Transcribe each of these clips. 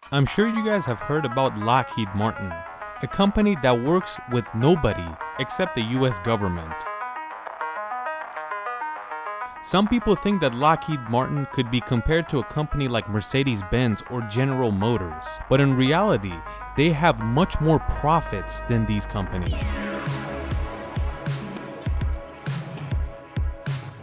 I'm sure you guys have heard about Lockheed Martin, a company that works with nobody except the US government. Some people think that Lockheed Martin could be compared to a company like Mercedes-Benz or General Motors, but in reality, they have much more profits than these companies.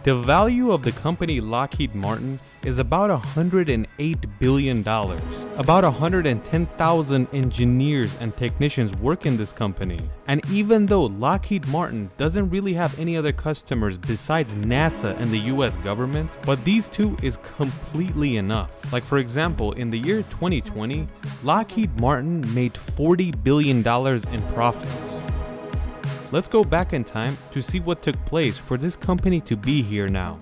The value of the company Lockheed Martin is about $108 billion. About 110,000 engineers and technicians work in this company. And even though Lockheed Martin doesn't really have any other customers besides NASA and the US government, but these two is completely enough. Like for example, in the year 2020, Lockheed Martin made $40 billion in profits. Let's go back in time to see what took place for this company to be here now.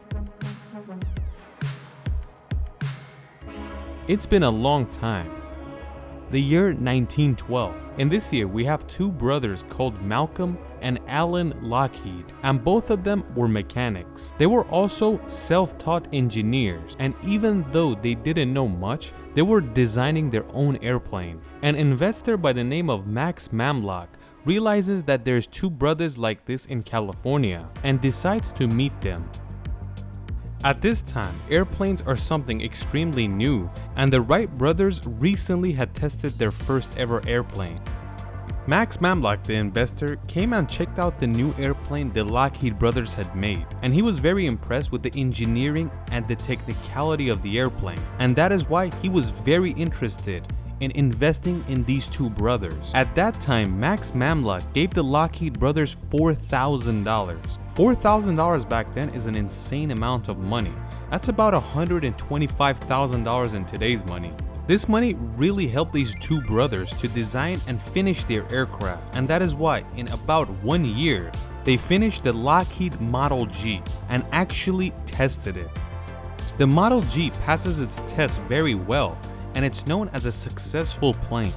It's been a long time. The year 1912. In this year, we have two brothers called Malcolm and Alan Lockheed, and both of them were mechanics. They were also self-taught engineers, and even though they didn't know much, they were designing their own airplane. An investor by the name of Max Mamlock realizes that there's two brothers like this in California and decides to meet them. At this time, airplanes are something extremely new, and the Wright brothers recently had tested their first ever airplane. Max Mamlock, the investor, came and checked out the new airplane the Lockheed brothers had made, and he was very impressed with the engineering and the technicality of the airplane, and that is why he was very interested in investing in these two brothers. At that time, Max Mamlock gave the Lockheed brothers $4,000. $4,000 back then is an insane amount of money. That's about $125,000 in today's money. This money really helped these two brothers to design and finish their aircraft, and that is why in about 1 year, they finished the Lockheed Model G and actually tested it. The Model G passes its test very well, and it's known as a successful plane.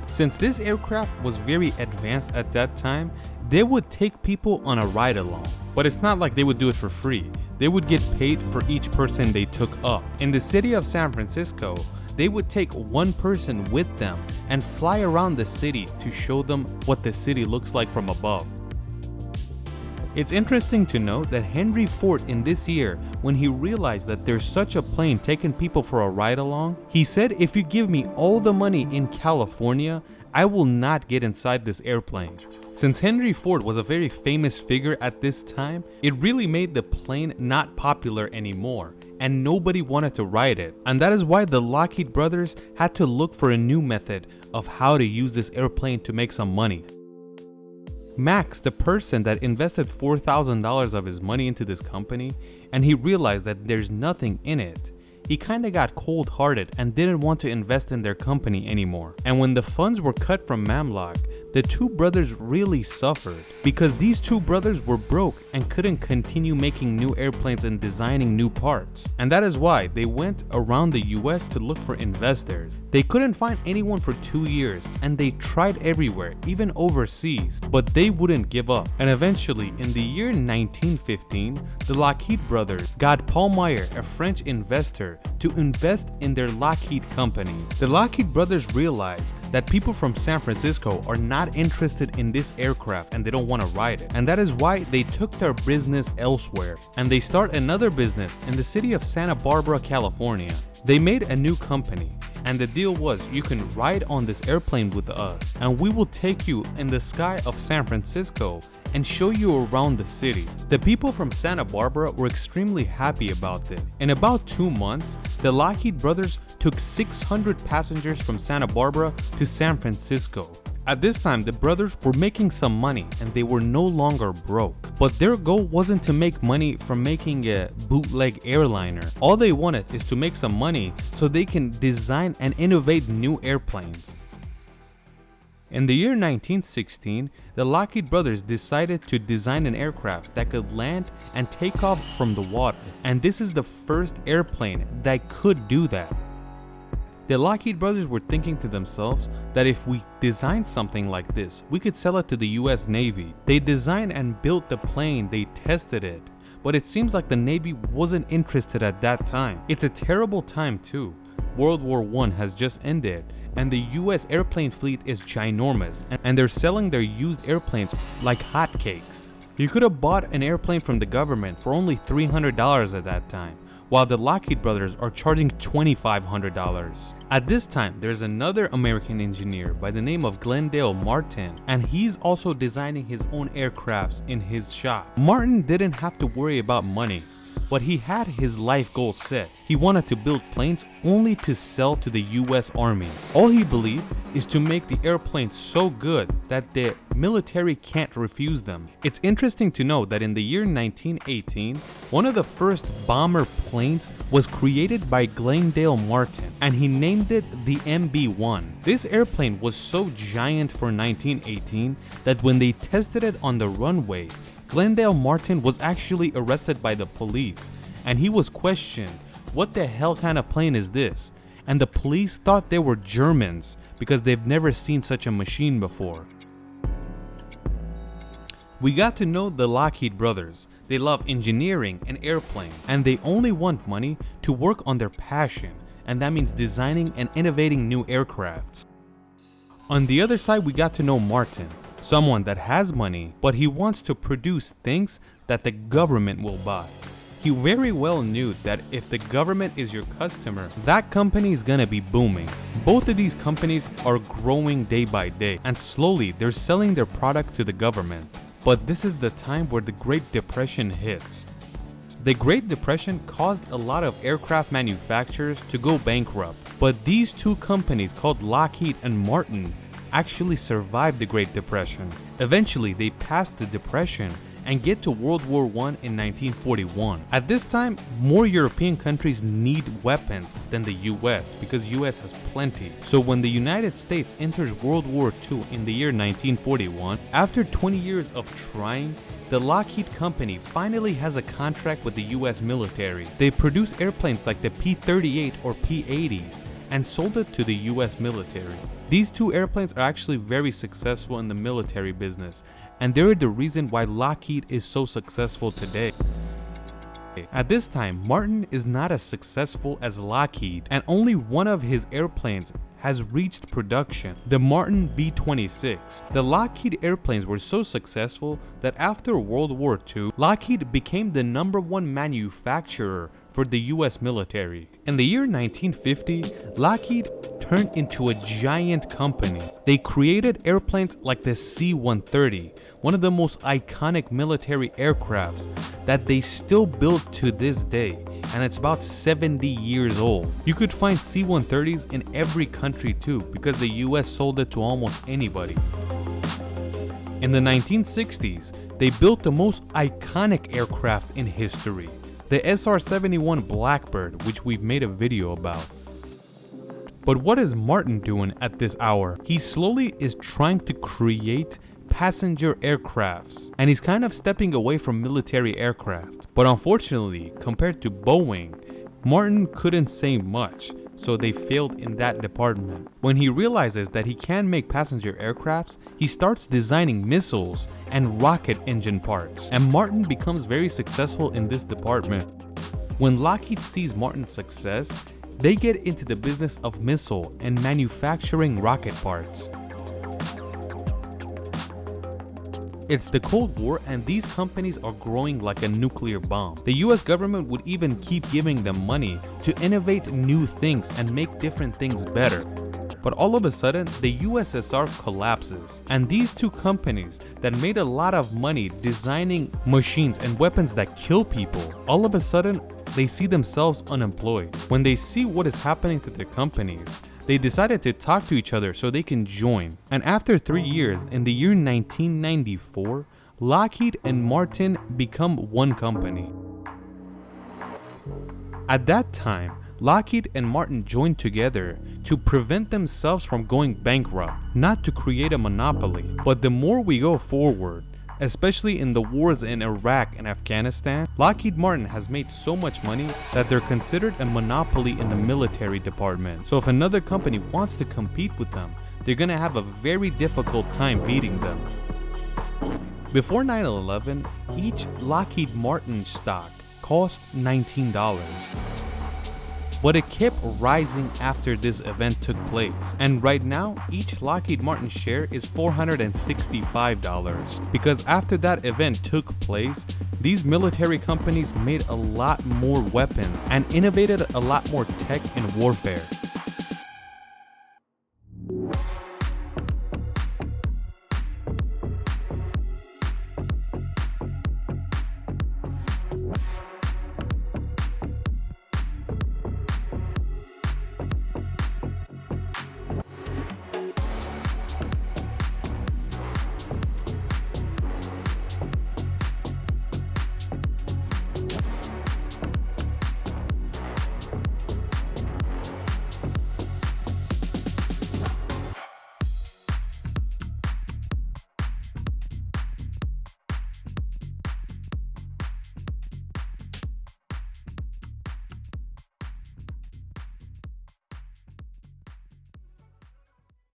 Since this aircraft was very advanced at that time, they would take people on a ride along. But it's not like they would do it for free. They would get paid for each person they took up. In the city of San Francisco, they would take one person with them and fly around the city to show them what the city looks like from above. It's interesting to note that Henry Ford in this year, when he realized that there's such a plane taking people for a ride along, he said, "If you give me all the money in California, I will not get inside this airplane." Since Henry Ford was a very famous figure at this time, it really made the plane not popular anymore, and nobody wanted to ride it. And that is why the Lockheed brothers had to look for a new method of how to use this airplane to make some money. Max, the person that invested $4,000 of his money into this company, and he realized that there's nothing in it, he kinda got cold-hearted and didn't want to invest in their company anymore. And when the funds were cut from Mamlock, the two brothers really suffered because these two brothers were broke and couldn't continue making new airplanes and designing new parts. And that is why they went around the US to look for investors. They couldn't find anyone for 2 years, and they tried everywhere, even overseas, but they wouldn't give up. And eventually, in the year 1915, the Lockheed brothers got Paul Meyer, a French investor, to invest in their Lockheed company. The Lockheed brothers realized that people from San Francisco are not interested in this aircraft and they don't want to ride it. And that is why they took their business elsewhere, and they start another business in the city of Santa Barbara, California. They made a new company, and the deal was you can ride on this airplane with us, and we will take you in the sky of San Francisco and show you around the city. The people from Santa Barbara were extremely happy about this. In about 2 months, the Lockheed brothers took 600 passengers from Santa Barbara to San Francisco. At this time, the brothers were making some money and they were no longer broke. But their goal wasn't to make money from making a bootleg airliner. All they wanted is to make some money so they can design and innovate new airplanes. In the year 1916, the Lockheed brothers decided to design an aircraft that could land and take off from the water. And this is the first airplane that could do that. The Lockheed brothers were thinking to themselves that if we designed something like this, we could sell it to the US Navy. They designed and built the plane, they tested it, but it seems like the Navy wasn't interested at that time. It's a terrible time too. World War I has just ended, and the US airplane fleet is ginormous, and they're selling their used airplanes like hotcakes. You could have bought an airplane from the government for only $300 at that time, while the Lockheed brothers are charging $2,500. At this time, there's another American engineer by the name of Glendale Martin, and he's also designing his own aircrafts in his shop. Martin didn't have to worry about money, but he had his life goal set. He wanted to build planes only to sell to the US Army. All he believed is to make the airplanes so good that the military can't refuse them. It's interesting to know that in the year 1918, one of the first bomber planes was created by Glendale Martin, and he named it the MB-1. This airplane was so giant for 1918 that when they tested it on the runway, Glendale Martin was actually arrested by the police, and he was questioned, "What the hell kind of plane is this?" And the police thought they were Germans because they've never seen such a machine before. We got to know the Lockheed brothers. They love engineering and airplanes, and they only want money to work on their passion, and that means designing and innovating new aircrafts. On the other side, we got to know Martin. Someone that has money, but he wants to produce things that the government will buy. He very well knew that if the government is your customer, that company is gonna be booming. Both of these companies are growing day by day, and slowly they're selling their product to the government. But this is the time where the Great Depression hits. The Great Depression caused a lot of aircraft manufacturers to go bankrupt, but these two companies called Lockheed and Martin actually survived the Great Depression. Eventually, they passed the Depression and get to World War I in 1941. At this time, more European countries need weapons than the US because US has plenty. So when the United States enters World War II in the year 1941, after 20 years of trying, the Lockheed Company finally has a contract with the US military. They produce airplanes like the P-38 or P-80s and sold it to the US military. These two airplanes are actually very successful in the military business, and they're the reason why Lockheed is so successful today. At this time, Martin is not as successful as Lockheed, and only one of his airplanes has reached production, the Martin B-26. The Lockheed airplanes were so successful that after World War II, Lockheed became the #1 manufacturer for the US military. In the year 1950, Lockheed turned into a giant company. They created airplanes like the C-130, one of the most iconic military aircrafts that they still build to this day, and it's about 70 years old. You could find C-130s in every country too, because the US sold it to almost anybody. In the 1960s, they built the most iconic aircraft in history, the SR-71 Blackbird, which we've made a video about. But what is Martin doing at this hour? He slowly is trying to create passenger aircrafts, and he's kind of stepping away from military aircraft. But unfortunately, compared to Boeing, Martin couldn't say much, so they failed in that department. When he realizes that he can make passenger aircrafts, he starts designing missiles and rocket engine parts, and Martin becomes very successful in this department. When Lockheed sees Martin's success, they get into the business of missile and manufacturing rocket parts. It's the Cold War, and these companies are growing like a nuclear bomb. The US government would even keep giving them money to innovate new things and make different things better. But all of a sudden, the USSR collapses, and these two companies that made a lot of money designing machines and weapons that kill people, all of a sudden, they see themselves unemployed. When they see what is happening to their companies, they decided to talk to each other so they can join. And after 3 years, in the year 1994, Lockheed and Martin become one company. At that time, Lockheed and Martin joined together to prevent themselves from going bankrupt, not to create a monopoly. But the more we go forward, especially in the wars in Iraq and Afghanistan, Lockheed Martin has made so much money that they're considered a monopoly in the military department. So if another company wants to compete with them, they're gonna have a very difficult time beating them. Before 9/11, each Lockheed Martin stock cost $19. but it kept rising after this event took place. And right now, each Lockheed Martin share is $465 because after that event took place, these military companies made a lot more weapons and innovated a lot more tech in warfare.